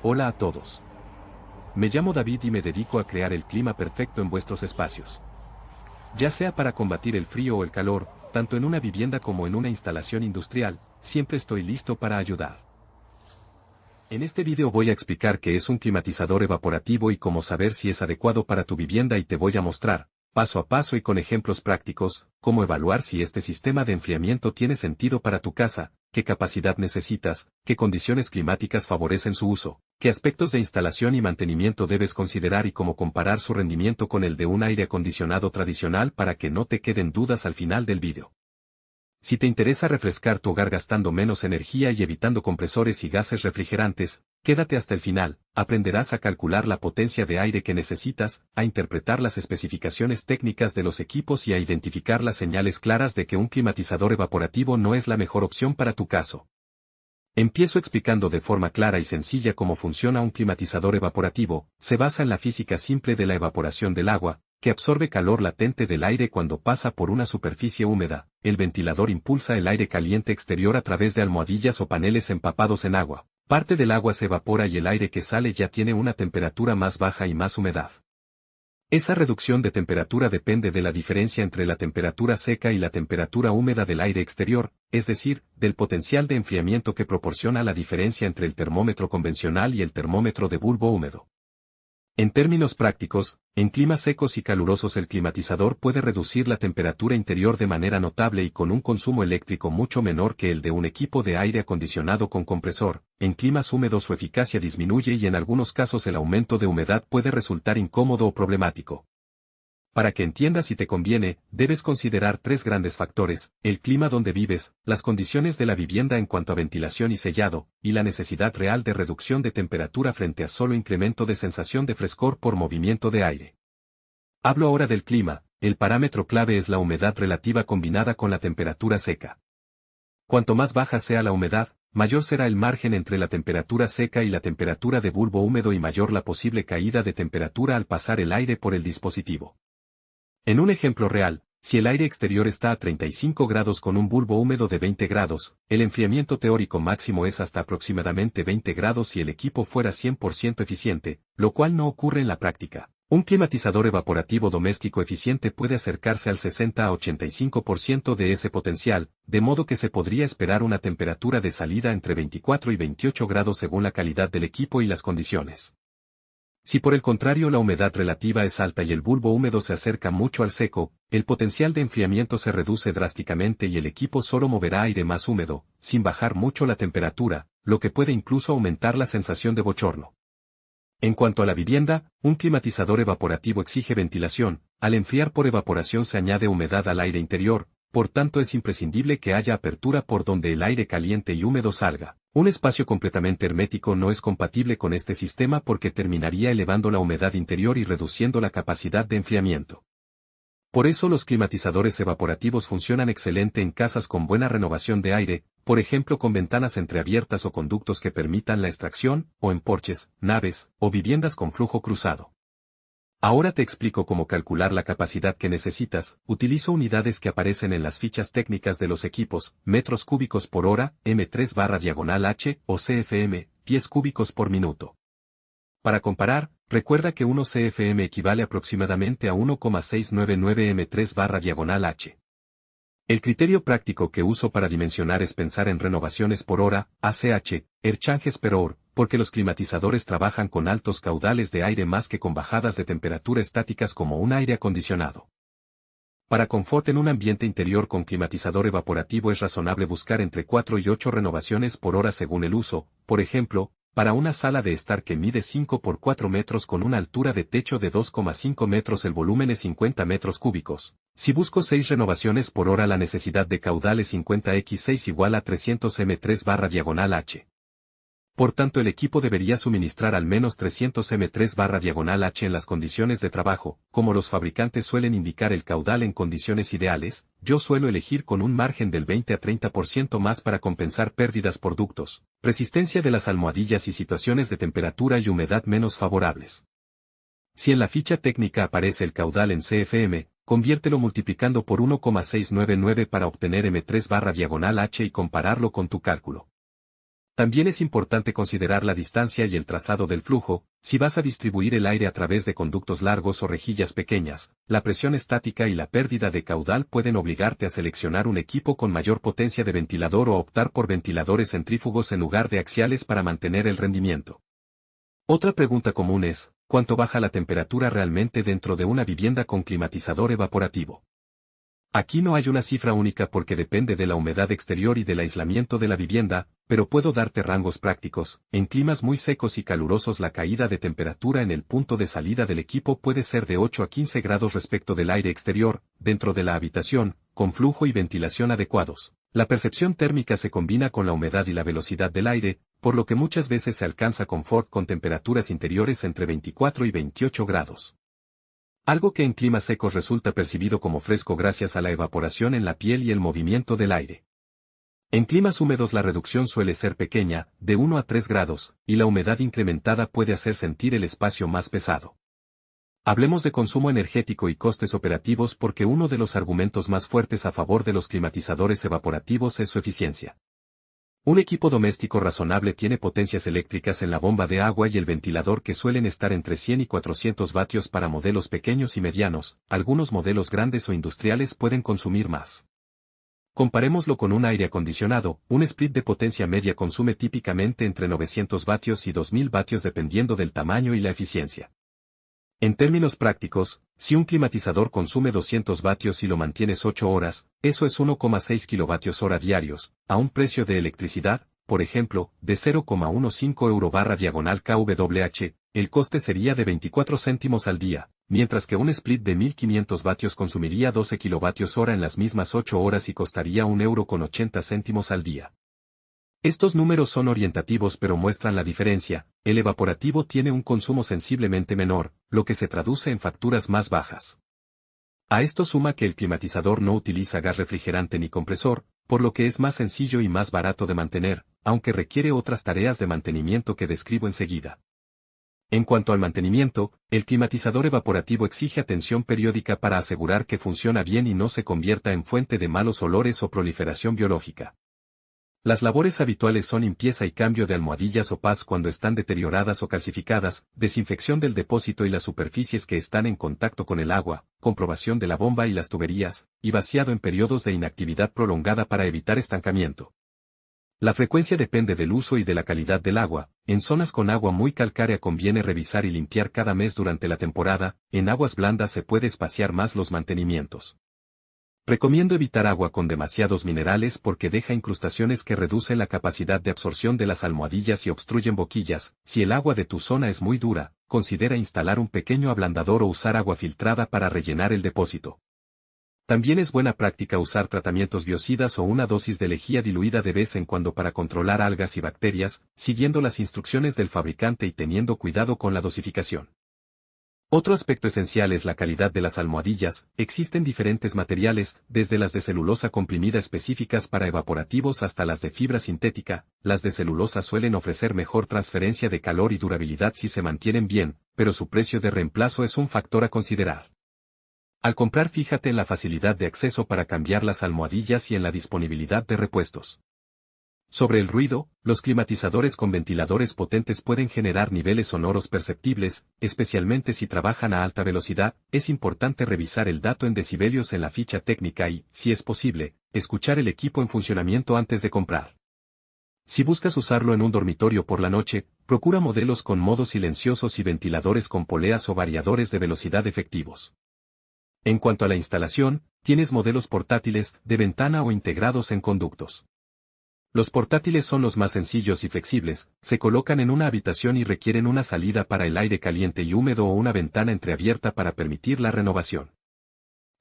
Hola a todos. Me llamo David y me dedico a crear el clima perfecto en vuestros espacios. Ya sea para combatir el frío o el calor, tanto en una vivienda como en una instalación industrial, siempre estoy listo para ayudar. En este video voy a explicar qué es un climatizador evaporativo y cómo saber si es adecuado para tu vivienda, y te voy a mostrar, paso a paso y con ejemplos prácticos, cómo evaluar si este sistema de enfriamiento tiene sentido para tu casa, qué capacidad necesitas, qué condiciones climáticas favorecen su uso, qué aspectos de instalación y mantenimiento debes considerar y cómo comparar su rendimiento con el de un aire acondicionado tradicional para que no te queden dudas al final del video. Si te interesa refrescar tu hogar gastando menos energía y evitando compresores y gases refrigerantes, quédate hasta el final. Aprenderás a calcular la potencia de aire que necesitas, a interpretar las especificaciones técnicas de los equipos y a identificar las señales claras de que un climatizador evaporativo no es la mejor opción para tu caso. Empiezo explicando de forma clara y sencilla cómo funciona un climatizador evaporativo. Se basa en la física simple de la evaporación del agua, que absorbe calor latente del aire cuando pasa por una superficie húmeda. El ventilador impulsa el aire caliente exterior a través de almohadillas o paneles empapados en agua. Parte del agua se evapora y el aire que sale ya tiene una temperatura más baja y más humedad. Esa reducción de temperatura depende de la diferencia entre la temperatura seca y la temperatura húmeda del aire exterior, es decir, del potencial de enfriamiento que proporciona la diferencia entre el termómetro convencional y el termómetro de bulbo húmedo. En términos prácticos, en climas secos y calurosos el climatizador puede reducir la temperatura interior de manera notable y con un consumo eléctrico mucho menor que el de un equipo de aire acondicionado con compresor. En climas húmedos su eficacia disminuye y en algunos casos el aumento de humedad puede resultar incómodo o problemático. Para que entiendas si te conviene, debes considerar tres grandes factores: el clima donde vives, las condiciones de la vivienda en cuanto a ventilación y sellado, y la necesidad real de reducción de temperatura frente a solo incremento de sensación de frescor por movimiento de aire. Hablo ahora del clima. El parámetro clave es la humedad relativa combinada con la temperatura seca. Cuanto más baja sea la humedad, mayor será el margen entre la temperatura seca y la temperatura de bulbo húmedo y mayor la posible caída de temperatura al pasar el aire por el dispositivo. En un ejemplo real, si el aire exterior está a 35 grados con un bulbo húmedo de 20 grados, el enfriamiento teórico máximo es hasta aproximadamente 20 grados si el equipo fuera 100% eficiente, lo cual no ocurre en la práctica. Un climatizador evaporativo doméstico eficiente puede acercarse al 60 a 85% de ese potencial, de modo que se podría esperar una temperatura de salida entre 24 y 28 grados según la calidad del equipo y las condiciones. Si por el contrario la humedad relativa es alta y el bulbo húmedo se acerca mucho al seco, el potencial de enfriamiento se reduce drásticamente y el equipo solo moverá aire más húmedo, sin bajar mucho la temperatura, lo que puede incluso aumentar la sensación de bochorno. En cuanto a la vivienda, un climatizador evaporativo exige ventilación. Al enfriar por evaporación se añade humedad al aire interior, por tanto es imprescindible que haya apertura por donde el aire caliente y húmedo salga. Un espacio completamente hermético no es compatible con este sistema porque terminaría elevando la humedad interior y reduciendo la capacidad de enfriamiento. Por eso los climatizadores evaporativos funcionan excelente en casas con buena renovación de aire, por ejemplo con ventanas entreabiertas o conductos que permitan la extracción, o en porches, naves, o viviendas con flujo cruzado. Ahora te explico cómo calcular la capacidad que necesitas. Utilizo unidades que aparecen en las fichas técnicas de los equipos: metros cúbicos por hora, M3/H, o CFM, pies cúbicos por minuto. Para comparar, recuerda que 1 CFM equivale aproximadamente a 1,699 M3/H. El criterio práctico que uso para dimensionar es pensar en renovaciones por hora, ACH, air changes per hour, porque los climatizadores trabajan con altos caudales de aire más que con bajadas de temperatura estáticas como un aire acondicionado. Para confort en un ambiente interior con climatizador evaporativo es razonable buscar entre 4 y 8 renovaciones por hora según el uso. Por ejemplo, para una sala de estar que mide 5 por 4 metros con una altura de techo de 2,5 metros el volumen es 50 metros cúbicos. Si busco 6 renovaciones por hora la necesidad de caudal es 50x6 igual a 300 M3/H. Por tanto el equipo debería suministrar al menos 300 M3/H en las condiciones de trabajo. Como los fabricantes suelen indicar el caudal en condiciones ideales, yo suelo elegir con un margen del 20 a 30% más para compensar pérdidas por ductos, resistencia de las almohadillas y situaciones de temperatura y humedad menos favorables. Si en la ficha técnica aparece el caudal en CFM, conviértelo multiplicando por 1,699 para obtener M3/H y compararlo con tu cálculo. También es importante considerar la distancia y el trazado del flujo. Si vas a distribuir el aire a través de conductos largos o rejillas pequeñas, la presión estática y la pérdida de caudal pueden obligarte a seleccionar un equipo con mayor potencia de ventilador o optar por ventiladores centrífugos en lugar de axiales para mantener el rendimiento. Otra pregunta común es, ¿cuánto baja la temperatura realmente dentro de una vivienda con climatizador evaporativo? Aquí no hay una cifra única porque depende de la humedad exterior y del aislamiento de la vivienda, pero puedo darte rangos prácticos. En climas muy secos y calurosos la caída de temperatura en el punto de salida del equipo puede ser de 8 a 15 grados respecto del aire exterior, dentro de la habitación, con flujo y ventilación adecuados. La percepción térmica se combina con la humedad y la velocidad del aire, por lo que muchas veces se alcanza confort con temperaturas interiores entre 24 y 28 grados. Algo que en climas secos resulta percibido como fresco gracias a la evaporación en la piel y el movimiento del aire. En climas húmedos la reducción suele ser pequeña, de 1 a 3 grados, y la humedad incrementada puede hacer sentir el espacio más pesado. Hablemos de consumo energético y costes operativos porque uno de los argumentos más fuertes a favor de los climatizadores evaporativos es su eficiencia. Un equipo doméstico razonable tiene potencias eléctricas en la bomba de agua y el ventilador que suelen estar entre 100 y 400 vatios para modelos pequeños y medianos. Algunos modelos grandes o industriales pueden consumir más. Comparémoslo con un aire acondicionado. Un split de potencia media consume típicamente entre 900 vatios y 2000 vatios dependiendo del tamaño y la eficiencia. En términos prácticos, si un climatizador consume 200 vatios y lo mantienes 8 horas, eso es 1,6 kWh diarios, a un precio de electricidad, por ejemplo, de 0,15 euro/kWh, el coste sería de 24 céntimos al día, mientras que un split de 1500 vatios consumiría 12 kWh en las mismas 8 horas y costaría 1,80 € al día. Estos números son orientativos pero muestran la diferencia. El evaporativo tiene un consumo sensiblemente menor, lo que se traduce en facturas más bajas. A esto suma que el climatizador no utiliza gas refrigerante ni compresor, por lo que es más sencillo y más barato de mantener, aunque requiere otras tareas de mantenimiento que describo enseguida. En cuanto al mantenimiento, el climatizador evaporativo exige atención periódica para asegurar que funciona bien y no se convierta en fuente de malos olores o proliferación biológica. Las labores habituales son limpieza y cambio de almohadillas o pads cuando están deterioradas o calcificadas, desinfección del depósito y las superficies que están en contacto con el agua, comprobación de la bomba y las tuberías, y vaciado en periodos de inactividad prolongada para evitar estancamiento. La frecuencia depende del uso y de la calidad del agua. En zonas con agua muy calcárea conviene revisar y limpiar cada mes durante la temporada. En aguas blandas se puede espaciar más los mantenimientos. Recomiendo evitar agua con demasiados minerales porque deja incrustaciones que reducen la capacidad de absorción de las almohadillas y obstruyen boquillas. Si el agua de tu zona es muy dura, considera instalar un pequeño ablandador o usar agua filtrada para rellenar el depósito. También es buena práctica usar tratamientos biocidas o una dosis de lejía diluida de vez en cuando para controlar algas y bacterias, siguiendo las instrucciones del fabricante y teniendo cuidado con la dosificación. Otro aspecto esencial es la calidad de las almohadillas. Existen diferentes materiales, desde las de celulosa comprimida específicas para evaporativos hasta las de fibra sintética. Las de celulosa suelen ofrecer mejor transferencia de calor y durabilidad si se mantienen bien, pero su precio de reemplazo es un factor a considerar. Al comprar, fíjate en la facilidad de acceso para cambiar las almohadillas y en la disponibilidad de repuestos. Sobre el ruido, los climatizadores con ventiladores potentes pueden generar niveles sonoros perceptibles, especialmente si trabajan a alta velocidad. Es importante revisar el dato en decibelios en la ficha técnica y, si es posible, escuchar el equipo en funcionamiento antes de comprar. Si buscas usarlo en un dormitorio por la noche, procura modelos con modos silenciosos y ventiladores con poleas o variadores de velocidad efectivos. En cuanto a la instalación, tienes modelos portátiles, de ventana o integrados en conductos. Los portátiles son los más sencillos y flexibles, se colocan en una habitación y requieren una salida para el aire caliente y húmedo o una ventana entreabierta para permitir la renovación.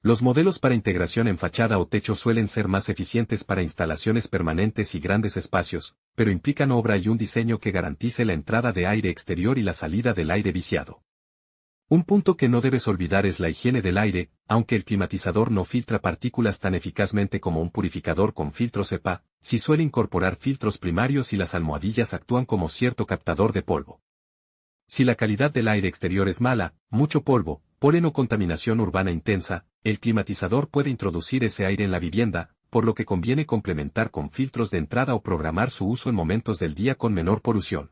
Los modelos para integración en fachada o techo suelen ser más eficientes para instalaciones permanentes y grandes espacios, pero implican obra y un diseño que garantice la entrada de aire exterior y la salida del aire viciado. Un punto que no debes olvidar es la higiene del aire. Aunque el climatizador no filtra partículas tan eficazmente como un purificador con filtros EPA, sí suele incorporar filtros primarios y las almohadillas actúan como cierto captador de polvo. Si la calidad del aire exterior es mala, mucho polvo, polen o contaminación urbana intensa, el climatizador puede introducir ese aire en la vivienda, por lo que conviene complementar con filtros de entrada o programar su uso en momentos del día con menor polución.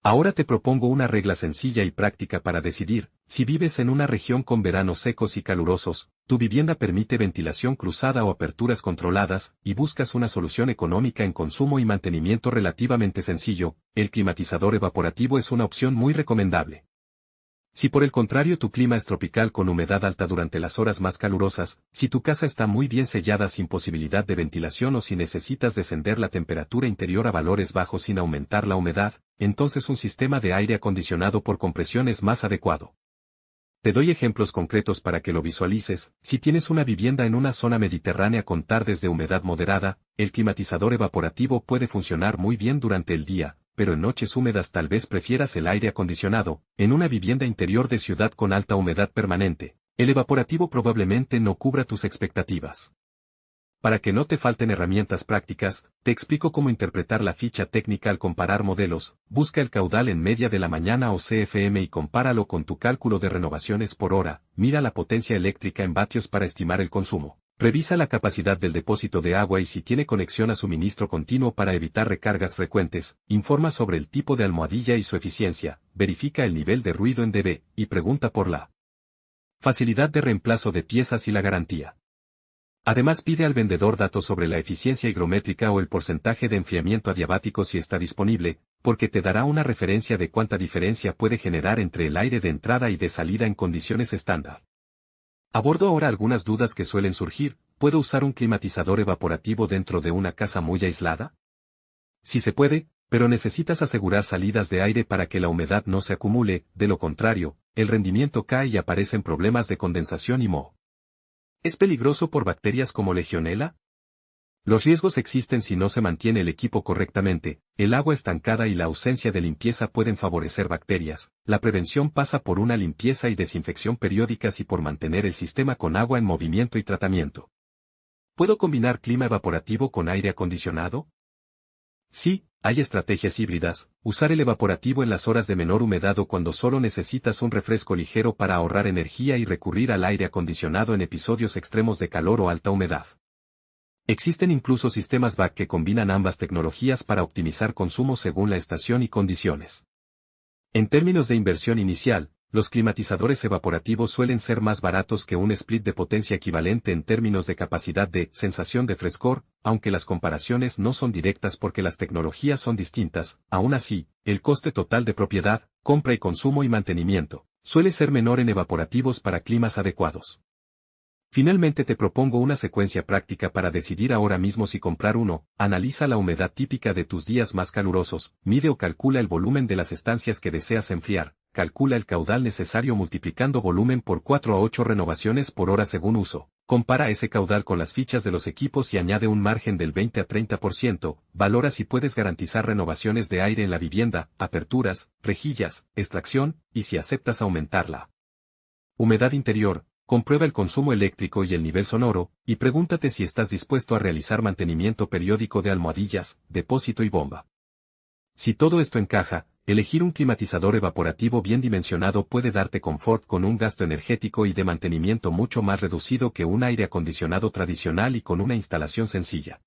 Ahora te propongo una regla sencilla y práctica para decidir. Si vives en una región con veranos secos y calurosos, tu vivienda permite ventilación cruzada o aperturas controladas, y buscas una solución económica en consumo y mantenimiento relativamente sencillo, el climatizador evaporativo es una opción muy recomendable. Si por el contrario tu clima es tropical con humedad alta durante las horas más calurosas, si tu casa está muy bien sellada sin posibilidad de ventilación o si necesitas descender la temperatura interior a valores bajos sin aumentar la humedad, entonces un sistema de aire acondicionado por compresión es más adecuado. Te doy ejemplos concretos para que lo visualices. Si tienes una vivienda en una zona mediterránea con tardes de humedad moderada, el climatizador evaporativo puede funcionar muy bien durante el día, pero en noches húmedas tal vez prefieras el aire acondicionado. En una vivienda interior de ciudad con alta humedad permanente, el evaporativo probablemente no cubra tus expectativas. Para que no te falten herramientas prácticas, te explico cómo interpretar la ficha técnica al comparar modelos. Busca el caudal en media de la mañana o CFM y compáralo con tu cálculo de renovaciones por hora. Mira la potencia eléctrica en vatios para estimar el consumo. Revisa la capacidad del depósito de agua y si tiene conexión a suministro continuo para evitar recargas frecuentes. Informa sobre el tipo de almohadilla y su eficiencia. Verifica el nivel de ruido en dB, y pregunta por la facilidad de reemplazo de piezas y la garantía. Además pide al vendedor datos sobre la eficiencia higrométrica o el porcentaje de enfriamiento adiabático si está disponible, porque te dará una referencia de cuánta diferencia puede generar entre el aire de entrada y de salida en condiciones estándar. Abordo ahora algunas dudas que suelen surgir. ¿Puedo usar un climatizador evaporativo dentro de una casa muy aislada? Sí se puede, pero necesitas asegurar salidas de aire para que la humedad no se acumule, de lo contrario, el rendimiento cae y aparecen problemas de condensación y moho. ¿Es peligroso por bacterias como Legionella? Los riesgos existen si no se mantiene el equipo correctamente. El agua estancada y la ausencia de limpieza pueden favorecer bacterias. La prevención pasa por una limpieza y desinfección periódicas y por mantener el sistema con agua en movimiento y tratamiento. ¿Puedo combinar clima evaporativo con aire acondicionado? Sí, hay estrategias híbridas. Usar el evaporativo en las horas de menor humedad o cuando solo necesitas un refresco ligero para ahorrar energía y recurrir al aire acondicionado en episodios extremos de calor o alta humedad. Existen incluso sistemas BAC que combinan ambas tecnologías para optimizar consumo según la estación y condiciones. En términos de inversión inicial, los climatizadores evaporativos suelen ser más baratos que un split de potencia equivalente en términos de capacidad de sensación de frescor, aunque las comparaciones no son directas porque las tecnologías son distintas. Aún así, el coste total de propiedad, compra y consumo y mantenimiento suele ser menor en evaporativos para climas adecuados. Finalmente te propongo una secuencia práctica para decidir ahora mismo si comprar uno. Analiza la humedad típica de tus días más calurosos, mide o calcula el volumen de las estancias que deseas enfriar, calcula el caudal necesario multiplicando volumen por 4 a 8 renovaciones por hora según uso, compara ese caudal con las fichas de los equipos y añade un margen del 20 a 30%, valora si puedes garantizar renovaciones de aire en la vivienda, aperturas, rejillas, extracción, y si aceptas aumentarla. Humedad interior. Comprueba el consumo eléctrico y el nivel sonoro, y pregúntate si estás dispuesto a realizar mantenimiento periódico de almohadillas, depósito y bomba. Si todo esto encaja, elegir un climatizador evaporativo bien dimensionado puede darte confort con un gasto energético y de mantenimiento mucho más reducido que un aire acondicionado tradicional y con una instalación sencilla.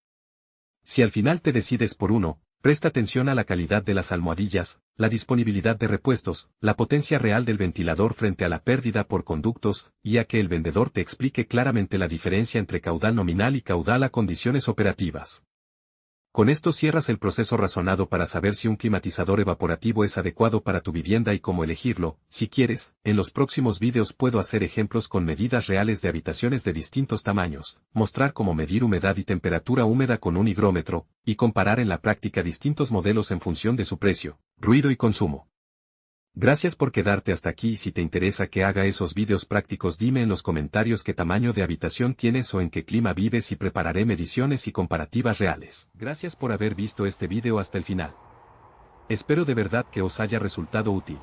Si al final te decides por uno, presta atención a la calidad de las almohadillas, la disponibilidad de repuestos, la potencia real del ventilador frente a la pérdida por conductos, y a que el vendedor te explique claramente la diferencia entre caudal nominal y caudal a condiciones operativas. Con esto cierras el proceso razonado para saber si un climatizador evaporativo es adecuado para tu vivienda y cómo elegirlo. Si quieres, en los próximos vídeos puedo hacer ejemplos con medidas reales de habitaciones de distintos tamaños, mostrar cómo medir humedad y temperatura húmeda con un higrómetro, y comparar en la práctica distintos modelos en función de su precio, ruido y consumo. Gracias por quedarte hasta aquí y si te interesa que haga esos vídeos prácticos dime en los comentarios qué tamaño de habitación tienes o en qué clima vives y prepararé mediciones y comparativas reales. Gracias por haber visto este vídeo hasta el final. Espero de verdad que os haya resultado útil.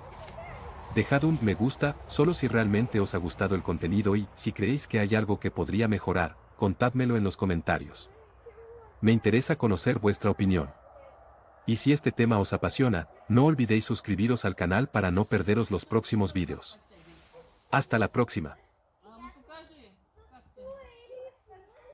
Dejad un me gusta, solo si realmente os ha gustado el contenido y, si creéis que hay algo que podría mejorar, contádmelo en los comentarios. Me interesa conocer vuestra opinión. Y si este tema os apasiona, no olvidéis suscribiros al canal para no perderos los próximos vídeos. Hasta la próxima.